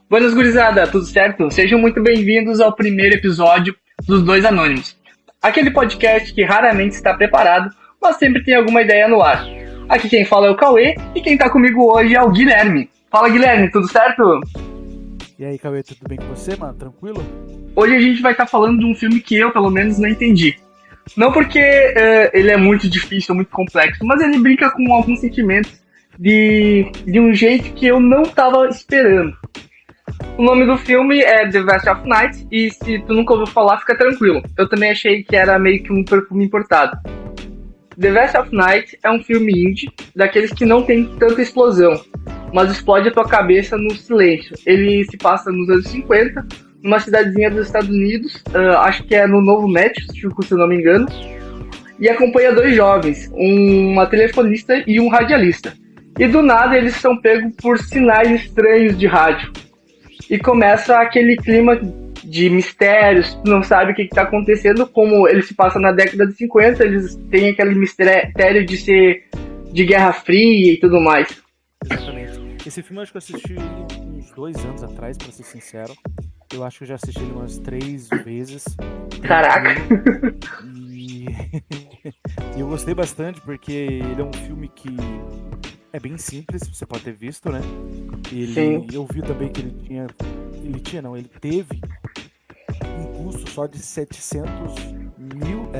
Buenas gurizada, tudo certo? Sejam muito bem-vindos ao primeiro episódio dos Dois Anônimos. Aquele podcast que raramente está preparado, mas sempre tem alguma ideia no ar. Aqui quem fala é o Cauê e quem tá comigo hoje é o Guilherme. Fala Guilherme, tudo certo? E aí, Cauê, tudo bem com você, mano? Tranquilo? Hoje a gente vai estar falando de um filme que eu, pelo menos, não entendi. Não porque ele é muito difícil, muito complexo, mas ele brinca com alguns sentimentos de um jeito que eu não estava esperando. O nome do filme é The Vast of Night, e se tu nunca ouviu falar, fica tranquilo. Eu também achei que era meio que um perfume importado. The Vast of Night é um filme indie, daqueles que não tem tanta explosão, mas explode a tua cabeça no silêncio. Ele se passa nos anos 50, numa cidadezinha dos Estados Unidos, acho que é no Novo México, se eu não me engano, e acompanha dois jovens, uma telefonista e um radialista. E do nada eles são pegos por sinais estranhos de rádio. E começa aquele clima de mistérios, tu não sabe o que está acontecendo, como ele se passa na década de 50, eles têm aquele mistério de ser de Guerra Fria e tudo mais. Exatamente. Esse filme eu acho que eu assisti ele uns 2 anos atrás, pra ser sincero. Eu acho que eu já assisti ele umas 3 vezes. Caraca! E eu gostei bastante porque ele é um filme que é bem simples, você pode ter visto, né? Sim. Eu vi também que ele teve um custo só de 700 mil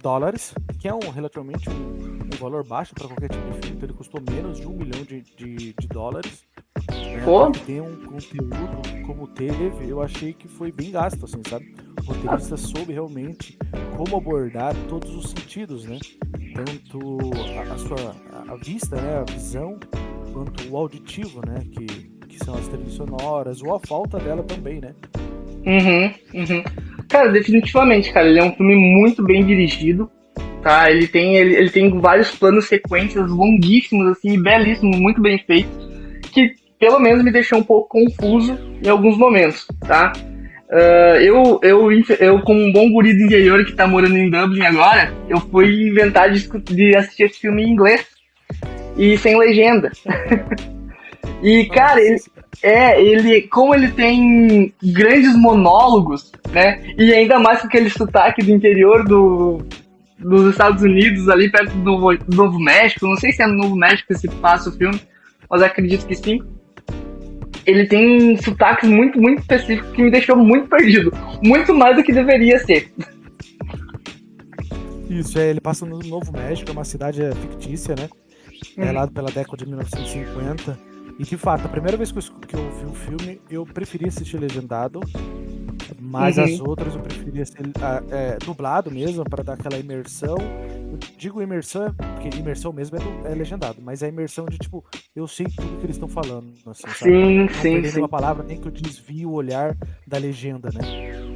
dólares, que é relativamente um valor baixo para qualquer tipo de filme, então ele custou menos de 1 milhão de dólares. Pô. Ter um conteúdo como teve, eu achei que foi bem gasto, assim, sabe? O roteirista soube realmente como abordar todos os sentidos, né? Tanto a vista, né, a visão, quanto o auditivo, né, que são as trilhas sonoras, ou a falta dela também, né? Uhum. Cara, definitivamente, cara, ele é um filme muito bem dirigido, tá? Ele tem vários planos sequências longuíssimos, assim, belíssimos, muito bem feitos, que pelo menos me deixou um pouco confuso em alguns momentos, tá? Eu, como um bom guri do interior que tá morando em Dublin agora, eu fui inventar de assistir esse filme em inglês e sem legenda. E, cara, como ele tem grandes monólogos, né? E ainda mais com aquele sotaque do interior dos Estados Unidos, ali perto do Novo México. Não sei se é no Novo México que se passa o filme, mas acredito que sim. Ele tem sotaques muito, muito específicos que me deixou muito perdido. Muito mais do que deveria ser. Isso, ele passa no Novo México, é uma cidade fictícia, né? É lá pela década de 1950. E de fato, a primeira vez que eu vi o filme, eu preferi assistir legendado, mas as outras eu preferia ser dublado mesmo, para dar aquela imersão. Eu digo imersão, porque imersão mesmo é legendado, mas é a imersão de tipo, eu sei tudo que eles estão falando, assim, sabe? Não perder uma palavra, nem que eu desvie o olhar da legenda, né?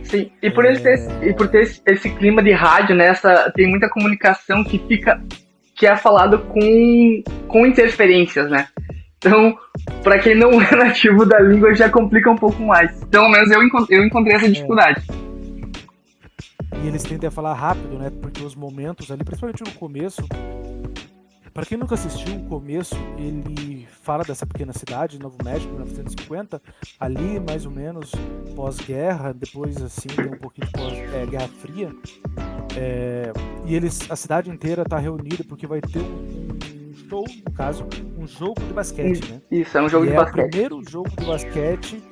Sim, e por ter esse clima de rádio, né, tem muita comunicação que é falado com interferências, né? Então, pra quem não é nativo da língua, já complica um pouco mais. Pelo menos eu encontrei essa dificuldade. E eles tendem a falar rápido, né? Porque os momentos ali, principalmente no começo, pra quem nunca assistiu, o começo, ele fala dessa pequena cidade, Novo México, 1950, ali mais ou menos pós-guerra, depois assim, tem um pouquinho de pós-guerra fria. E a cidade inteira tá reunida porque vai ter um show, no caso, um jogo de basquete, né? Isso, é um jogo de basquete. É o primeiro jogo de basquete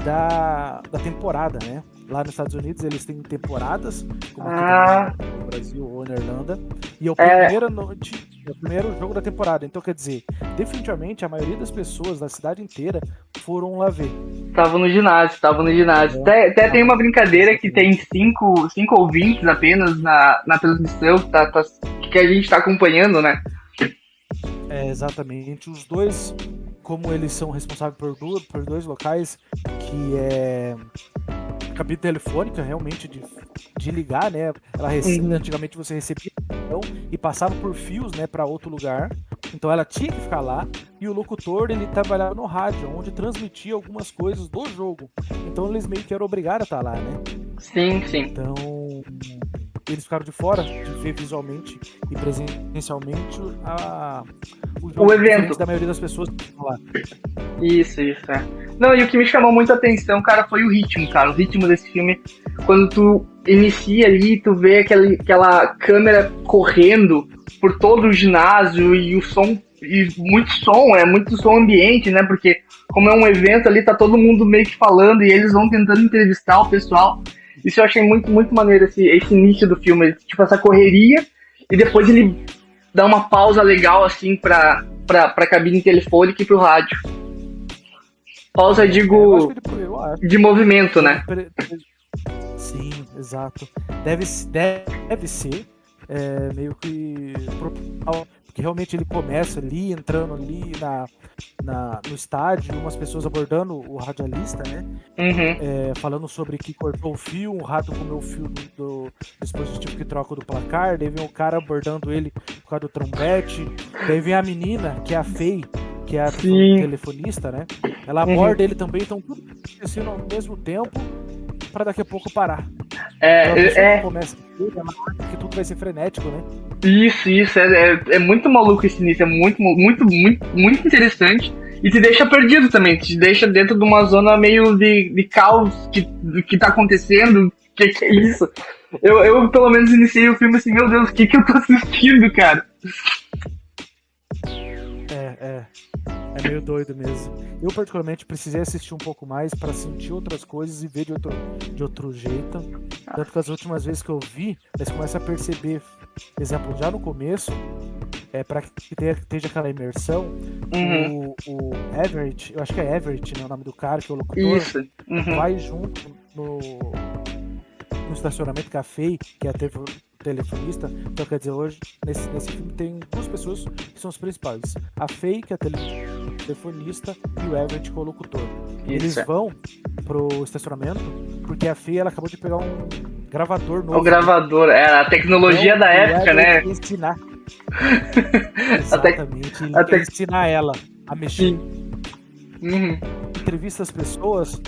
da temporada, né? Lá nos Estados Unidos eles têm temporadas, como aqui no Brasil ou na Irlanda, e é o primeiro jogo da temporada. Então, quer dizer, definitivamente a maioria das pessoas da cidade inteira foram lá ver. Estavam no ginásio. Até tem uma brincadeira que tem 5 ouvintes apenas na transmissão que a gente tá acompanhando, né? Exatamente. Os dois, como eles são responsáveis por 2 locais, que é cabine telefônica, realmente, de ligar, né? Antigamente você recebia e passava por fios, né, para outro lugar. Então ela tinha que ficar lá. E o locutor, ele trabalhava no rádio, onde transmitia algumas coisas do jogo. Então eles meio que eram obrigados a estar lá, né? Sim. Então eles ficaram de fora de ver visualmente e presencialmente o jogo evento da maioria das pessoas que estão lá. Isso. Não, e o que me chamou muita atenção, cara, foi o ritmo, cara. O ritmo desse filme, quando tu inicia ali, tu vê aquela câmera correndo por todo o ginásio e o som, e muito som ambiente, né? Porque como é um evento ali, tá todo mundo meio que falando e eles vão tentando entrevistar o pessoal. Isso eu achei muito, muito maneiro, esse início do filme. Tipo, essa correria, e depois ele dá uma pausa legal, assim, pra cabine telefônica e pro rádio. Pausa, digo, de movimento, né? Sim, exato. Deve ser meio que proposital, porque realmente ele começa ali, entrando ali no estádio, umas pessoas abordando o radialista, né? Uhum. Falando sobre que cortou o fio, um rato comeu o fio do dispositivo que troca do placar, daí vem o cara abordando ele por causa do trompete, daí vem a menina, que é a Faye, que é a telefonista, né? Ela aborda ele também, então tudo acontecendo ao mesmo tempo, pra daqui a pouco parar. Começa que tudo vai ser frenético, né? Isso, é muito maluco esse início, é muito, muito, muito, muito interessante. E te deixa perdido também, te deixa dentro de uma zona meio de caos que tá acontecendo, que é isso? Eu pelo menos iniciei o filme assim, meu Deus, o que eu tô assistindo, cara? É meio doido mesmo. Eu, particularmente, precisei assistir um pouco mais para sentir outras coisas e ver de outro jeito. Tanto que as últimas vezes que eu vi, você começa a perceber, por exemplo, já no começo, para que esteja aquela imersão, o Everett, eu acho que é Everett, né, o nome do cara, que é o locutor, isso. Vai junto no estacionamento café, que é a telefonista. Então, quer dizer, hoje, nesse filme tem duas pessoas que são os principais. A Faye, que é a telefonista, e o Everett, que é o locutor. Eles vão pro estacionamento, porque a Faye, ela acabou de pegar um gravador novo. O gravador, a tecnologia da época, né? Ensinar. Exatamente, ele quer ensinar ela a mexer. Entrevista as pessoas,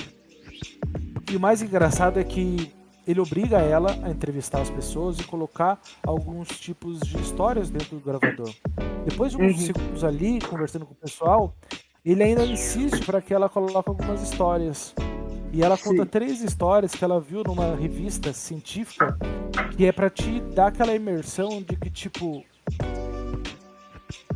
e o mais engraçado é que ele obriga ela a entrevistar as pessoas e colocar alguns tipos de histórias dentro do gravador. Depois de uns segundos ali, conversando com o pessoal, ele ainda insiste para que ela coloque algumas histórias. E ela conta 3 histórias que ela viu numa revista científica, que é para te dar aquela imersão de que, tipo,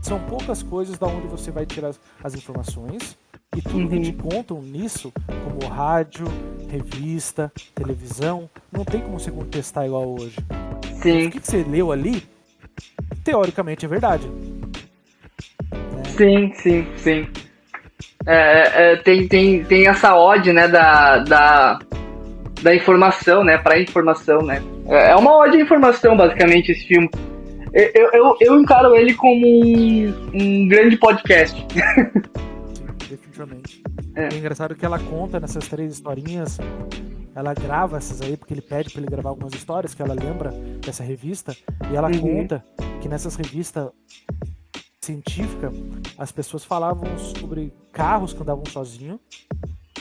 são poucas coisas da onde você vai tirar as informações, e tudo que te contam nisso, como rádio, revista, televisão, não tem como você contestar igual hoje. Sim. O que você leu ali, teoricamente é verdade. Sim. Tem essa ode, né, da informação, né, pra informação, né. É uma ode à informação, basicamente, esse filme. Eu encaro ele como um grande podcast. Definitivamente. É engraçado que ela conta nessas 3 historinhas, ela grava essas aí, porque ele pede pra ele gravar algumas histórias que ela lembra dessa revista, e ela conta que nessas revistas científicas, as pessoas falavam sobre carros que andavam sozinhos.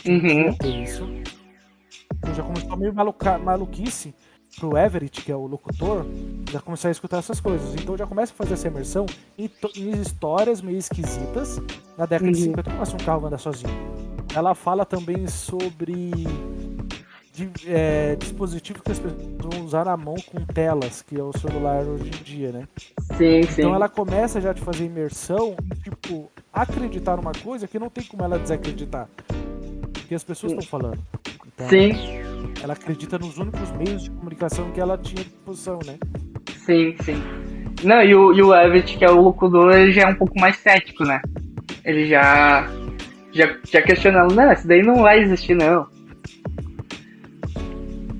Isso. Então já começou meio maluquice pro Everett, que é o locutor, já começar a escutar essas coisas. Então já começa a fazer essa imersão em histórias meio esquisitas na década de 50, como assim um carro anda sozinho. Ela fala também sobre dispositivos que as pessoas vão usar na mão com telas, que é o celular hoje em dia, né? Sim. Então ela começa já a te fazer imersão, tipo, acreditar numa coisa que não tem como ela desacreditar. Porque as pessoas estão falando. Então, ela acredita nos únicos meios de comunicação que ela tinha à disposição, né? Sim. Não, e o Everett, que é o locutor, ele já é um pouco mais cético, né? Ele já questionando, não, isso daí não vai existir, não.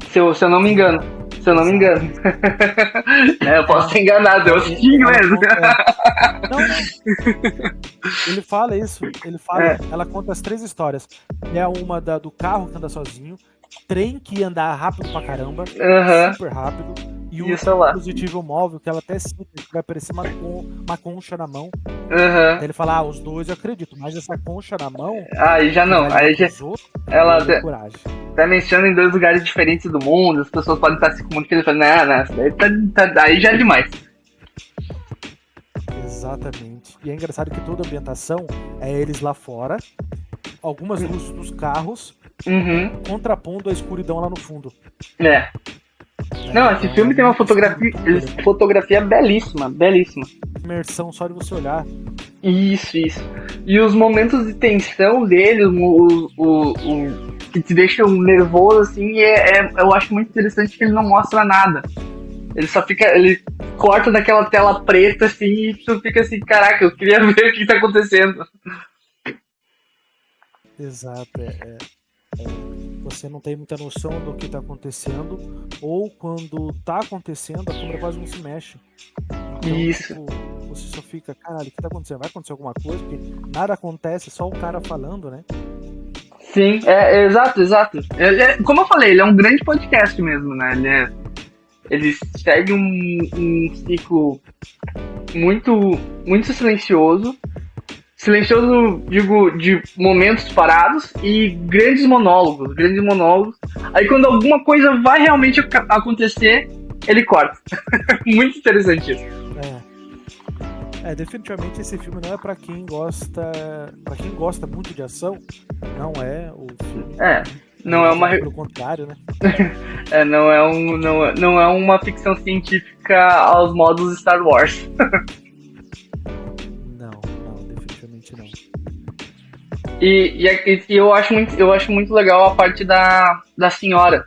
Se eu não me engano. Eu posso estar enganado, eu assisti em inglês. Não. Ele fala isso. Ela conta as 3 histórias. É uma do carro que anda sozinho, trem que ia andar rápido pra caramba, super rápido, e o dispositivo móvel, que ela até cita, que vai parecer uma concha na mão. Daí ele fala, os 2 eu acredito, mas essa concha na mão... Aí já não, aí já... Ela até menciona em 2 lugares diferentes do mundo, as pessoas podem estar se comunicando e falando, não, isso daí aí já é demais. Exatamente. E é engraçado que toda a ambientação é eles lá fora, algumas luzes dos carros Uhum. contrapondo a escuridão lá no fundo. É. Não, esse Então, filme tem uma muito fotografia, escuro, tudo, né? fotografia belíssima, belíssima. Imersão só de você olhar. Isso, isso. E os momentos de tensão dele, que te deixam nervoso, assim, eu acho muito interessante que ele não mostra nada. Ele só fica. Ele corta daquela tela preta, assim, e tu fica assim, caraca, eu queria ver o que tá acontecendo. Exato. Você não tem muita noção do que está acontecendo, ou quando tá acontecendo, a câmera quase não se mexe. Então, Isso. tipo, você só fica, caralho, o que tá acontecendo? Vai acontecer alguma coisa? Porque nada acontece, só o cara falando, né? Sim, exato, exato. Como eu falei, ele é um grande podcast mesmo, né? Ele segue um ciclo muito, muito silencioso. Silencioso, digo, de momentos parados e grandes monólogos, grandes monólogos. Aí quando alguma coisa vai realmente acontecer, ele corta. Muito interessante isso. Definitivamente esse filme não é pra quem gosta muito de ação, não é o filme. Não é uma. Pelo contrário, né? Não é uma ficção científica aos modos Star Wars. Não, definitivamente não. E eu acho muito legal a parte da senhora,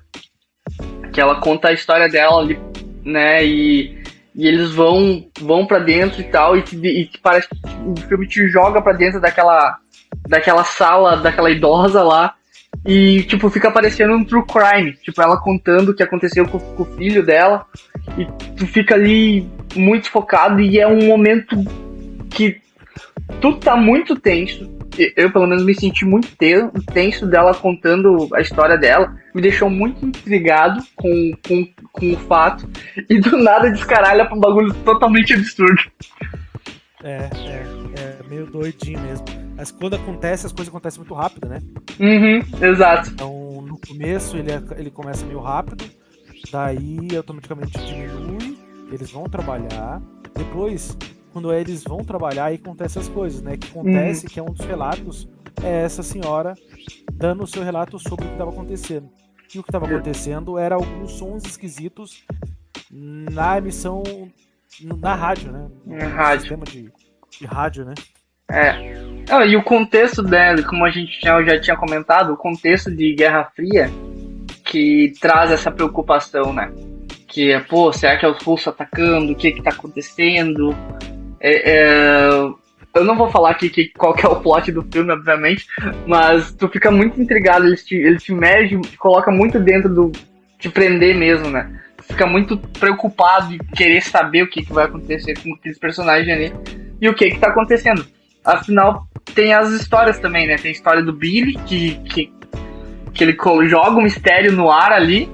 que ela conta a história dela ali, né? E eles vão pra dentro e tal, e parece que o filme te joga pra dentro daquela sala, daquela idosa lá, e tipo, fica parecendo um true crime, tipo, ela contando o que aconteceu com o filho dela, e tu fica ali muito focado, e é um momento que tudo tá muito tenso. Eu, pelo menos, me senti muito tenso dela contando a história dela. Me deixou muito intrigado com o fato. E do nada descaralha pra um bagulho totalmente absurdo. É meio doidinho mesmo. Mas quando acontece, as coisas acontecem muito rápido, né? Uhum, exato. Então, no começo, ele começa meio rápido. Daí, automaticamente diminui. Eles vão trabalhar. Depois, quando eles vão trabalhar, aí acontece as coisas, né? Que acontece que é um dos relatos, é essa senhora dando o seu relato sobre o que estava acontecendo. E o que estava acontecendo era alguns sons esquisitos na emissão, na rádio, né? Na rádio. Sistema de rádio, né? E o contexto dela, como a gente já tinha comentado, o contexto de Guerra Fria que traz essa preocupação, né? Que é, será que é os russos atacando? O que tá acontecendo? Eu não vou falar aqui qual que é o plot do filme, obviamente, mas tu fica muito intrigado, ele te mede, te coloca muito dentro te prender mesmo, né? Tu fica muito preocupado em querer saber o que vai acontecer com aqueles personagens ali e o que tá acontecendo. Afinal, tem as histórias também, né? Tem a história do Billy, que ele joga um mistério no ar ali.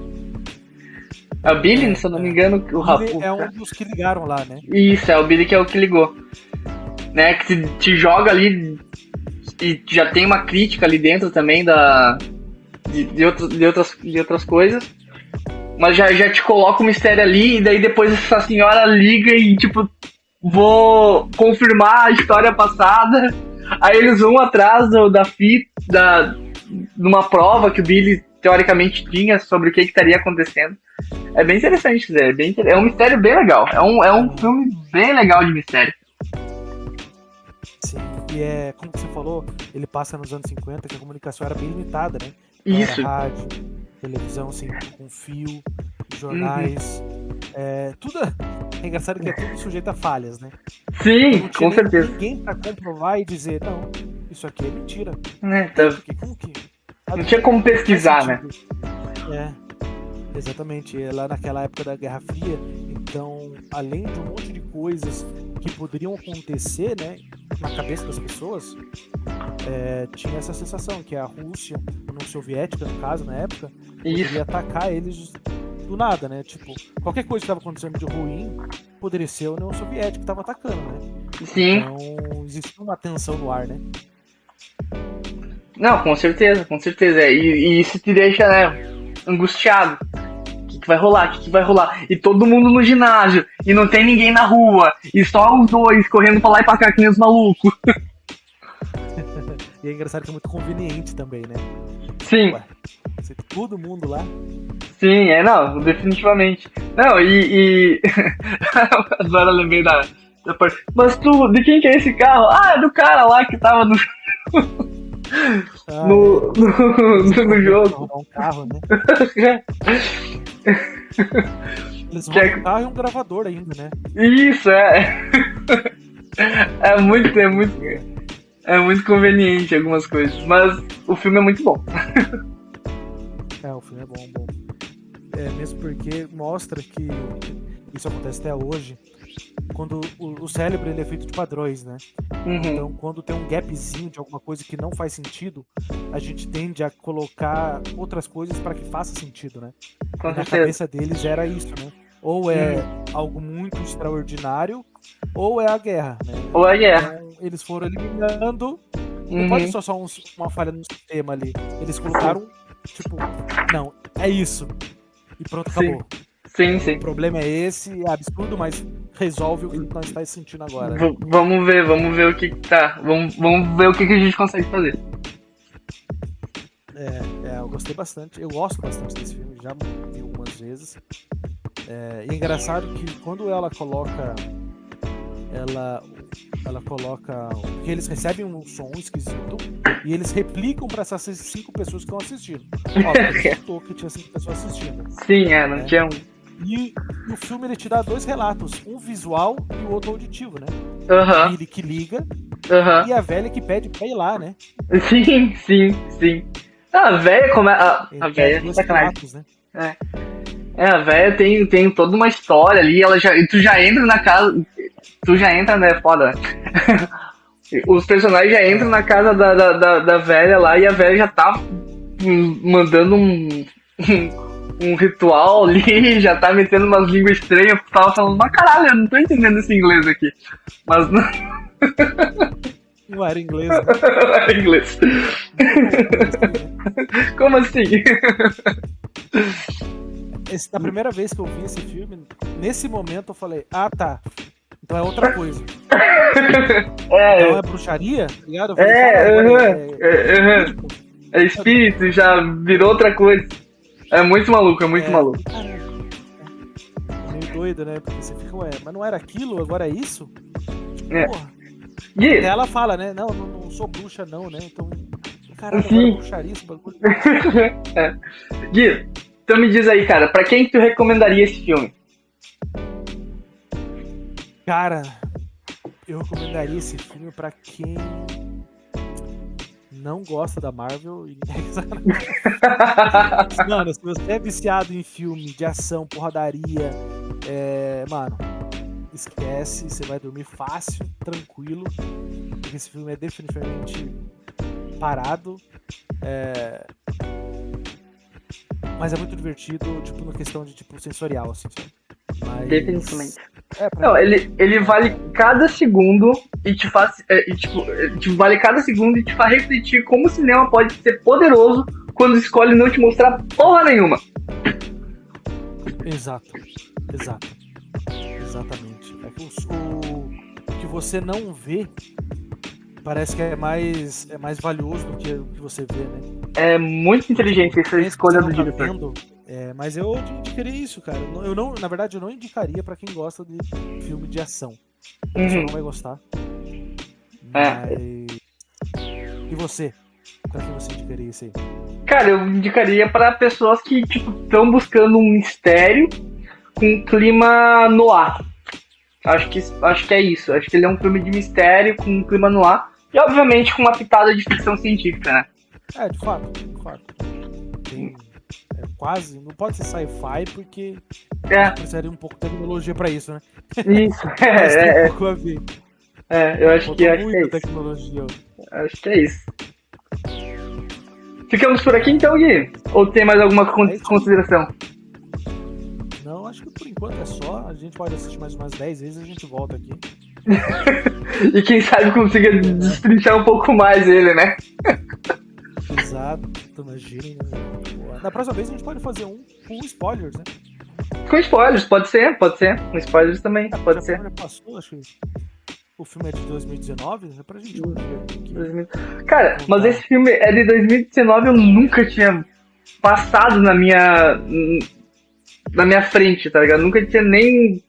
É o Billy, se eu não me engano, o rapaz. É um dos que ligaram lá, né? Isso, é o Billy que é o que ligou. Né, que te joga ali e já tem uma crítica ali dentro também de outras coisas. Mas já te coloca o mistério ali e daí depois essa senhora liga e tipo, vou confirmar a história passada. Aí eles vão atrás da fita, de uma prova que o Billy teoricamente tinha sobre o que estaria acontecendo. É bem interessante, Zé. É um mistério bem legal. É um filme bem legal de mistério. Sim, e como você falou, ele passa nos anos 50, que a comunicação era bem limitada, né? Então, isso. Era rádio, televisão, assim, com fio, jornais. Tudo. É engraçado que é tudo sujeito a falhas, né? Sim, então, não tinha com certeza. Ninguém pra comprovar e dizer, não, isso aqui é mentira. Como que? Não tinha como pesquisar, né? Exatamente. Lá naquela época da Guerra Fria, então, além de um monte de coisas que poderiam acontecer, né, na cabeça das pessoas, tinha essa sensação que a Rússia, a União Soviética, no caso, na época, poderia atacar eles do nada, né? Tipo, qualquer coisa que estava acontecendo de ruim poderia ser a União Soviética que estava atacando, né? Sim. Então, existia uma tensão no ar, né? Não, com certeza, com certeza. E isso te deixa, né, angustiado. O que vai rolar? O que vai rolar? E todo mundo no ginásio, e não tem ninguém na rua, e só os dois correndo pra lá e pra cá que nem os malucos. E é engraçado que é muito conveniente também, né? Sim. Ué, todo mundo lá. Sim, não, definitivamente. Não, agora eu lembrei da parte. Mas de quem que é esse carro? Ah, é do cara lá que tava no jogo. Um carro, né? Eles vão um carro e um gravador ainda, né? Isso, é muito conveniente algumas coisas, mas o filme é muito bom. O filme é bom. Mesmo porque mostra que isso acontece até hoje, quando o cérebro ele é feito de padrões, né? Uhum. Então, quando tem um gapzinho de alguma coisa que não faz sentido, a gente tende a colocar outras coisas para que faça sentido, né? Com e na certeza. cabeça deles era isso, né? Ou é algo muito extraordinário, ou é a guerra, né? Ou é a guerra. Então, eles foram eliminando. Não pode ser só uma falha no sistema ali. Eles colocaram, tipo, não, é isso. E pronto, acabou. Sim. O problema é esse, é absurdo, mas resolve o que nós estamos sentindo agora. Vamos ver o que tá. Vamos ver o que a gente consegue fazer. Eu gostei bastante. Eu gosto bastante desse filme, já vi algumas vezes. E é engraçado que quando ela coloca. Ela coloca. Porque eles recebem um som esquisito e eles replicam para essas 5 pessoas que estão assistindo. Ó, que tinha 5 pessoas assistindo. Sim, não tinha um. E o filme ele te dá 2 relatos, um visual e o outro auditivo, né? Uhum. Ele que liga Uhum. e a velha que pede pra ir lá, né? Sim. A velha a velha é sacanagem. Relatos, né? A velha tem toda uma história ali, tu já entra na casa, né, foda. Os personagens já entram na casa da velha lá e a velha já tá mandando um ritual ali, já tá metendo umas línguas estranhas, eu tava falando, mas caralho, eu não tô entendendo esse inglês aqui. Mas não. Não era inglês, né? Era inglês. Como assim? Da primeira vez que eu vi esse filme, nesse momento eu falei, tá. Então é outra coisa. Então é bruxaria? Tá ligado? É espírito, já virou outra coisa. É muito maluco, maluco. É meio doido, né? Porque você fica, mas não era aquilo, agora é isso? Porra. Gui. Ela fala, né? Não sou bruxa, não, né? Então, caralho, agora é bruxaria esse bagulho. Gui, então me diz aí, cara, pra quem que tu recomendaria esse filme? Cara, eu recomendaria esse filme pra quem não gosta da Marvel. Mano, se você é viciado em filme de ação, porradaria, mano, esquece, você vai dormir fácil, tranquilo, porque esse filme é definitivamente parado, mas é muito divertido, tipo, na questão de, tipo, sensorial, assim, sabe? Mas... Definitivamente. Não, ele vale cada segundo e te faz, vale cada segundo e te faz refletir como o cinema pode ser poderoso quando escolhe não te mostrar porra nenhuma. Exatamente. É que o que você não vê parece que é mais valioso do que o que você vê, né? É muito inteligente essa escolha do diretor. Mas eu indicaria isso, cara. Na verdade, eu não indicaria pra quem gosta de filme de ação. Você não vai gostar. Mas... E você? Pra quem você indicaria isso aí? Cara, eu indicaria pra pessoas que, tipo, estão buscando um mistério com um clima noir. Acho que é isso. Acho que ele é um filme de mistério com um clima noir. E, obviamente, com uma pitada de ficção científica, né? De fato. Tem... quase, não pode ser sci-fi porque precisaria um pouco de tecnologia pra isso, né? Isso, Mas tem um pouco a ver. Eu acho que é isso. Tecnologia. Acho que é isso. Ficamos por aqui então, Gui? Ou tem mais alguma consideração? Não, acho que por enquanto é só. A gente pode assistir mais umas 10 vezes e a gente volta aqui. E quem sabe consiga destrinchar um pouco mais ele, né? Exato, imagina. Na próxima vez a gente pode fazer um com spoilers, né? Com spoilers, pode ser. Com spoilers também, pode ser. Já passou, acho que O filme é de 2019, é pra gente ver aqui. Cara, mas esse filme é de 2019, eu nunca tinha passado na minha frente, tá ligado? Nunca tinha nem...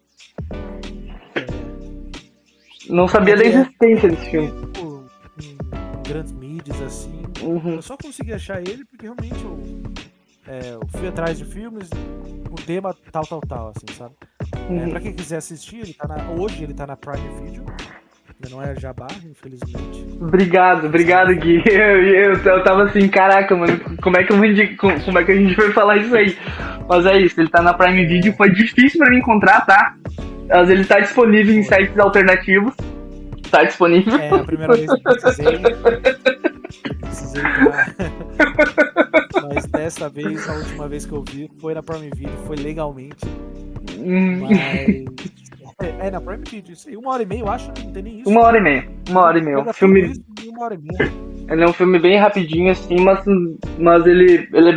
Não sabia da existência desse filme. Em grandes mídias, assim. Eu só consegui achar ele porque realmente eu fui atrás de filmes, o tema tal, assim, sabe? Pra quem quiser assistir, hoje ele tá na Prime Video. Não é jabá, infelizmente. Obrigado, Gui. Eu tava assim, caraca, mano, como é que a gente vai falar isso aí? Mas é isso, ele tá na Prime Video, foi difícil pra mim encontrar, tá? Mas ele tá disponível em sites alternativos. Tá disponível. É, a primeira vez que eu precisei mas dessa vez, a última vez que eu vi, foi na Prime Video, foi legalmente. Mas... É na Prime Video, isso aí, 1h30, eu acho, não tem nem isso. 1h30. O filme... Ele é um filme bem rapidinho, assim, mas ele é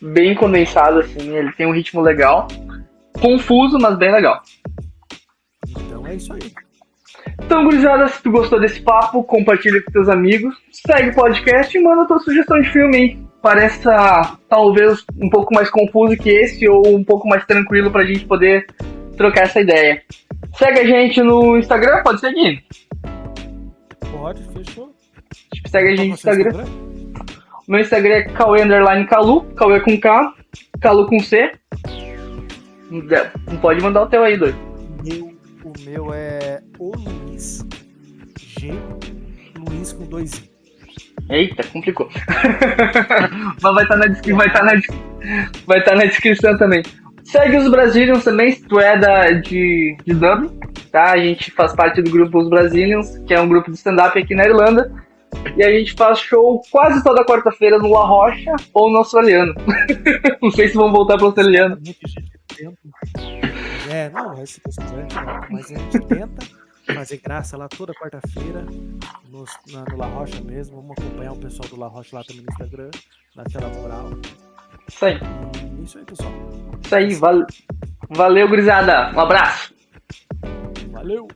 bem condensado, assim, ele tem um ritmo legal. Confuso, mas bem legal. Então é isso aí. Então, gurizada, se tu gostou desse papo, compartilha com teus amigos, segue o podcast e manda tua sugestão de filme, hein? Pareça, talvez, um pouco mais confuso que esse, ou um pouco mais tranquilo pra gente poder trocar essa ideia. Segue a gente no Instagram, pode seguir? Pode, fechou. Segue a gente no Instagram. O meu Instagram é Cauê_Calu, Cauê com K, Calu com C. Não pode mandar o teu aí, doido. O meu é o Luiz G. Luiz com 2 I. Eita, complicou. Mas vai estar na descrição também. Segue os Brazilians também, se tu é de Dublin, tá? A gente faz parte do grupo Os Brazilians, que é um grupo de stand-up aqui na Irlanda. E a gente faz show quase toda quarta-feira no La Rocha ou no australiano. Não sei se vão voltar pro australiano. Não, vai ser bastante, mas a gente tenta fazer graça lá toda quarta-feira no La Rocha mesmo. Vamos acompanhar o pessoal do La Rocha lá também no Instagram, naquela moral. Isso aí. E isso aí, pessoal. Isso aí, valeu, gurizada. Um abraço. Valeu.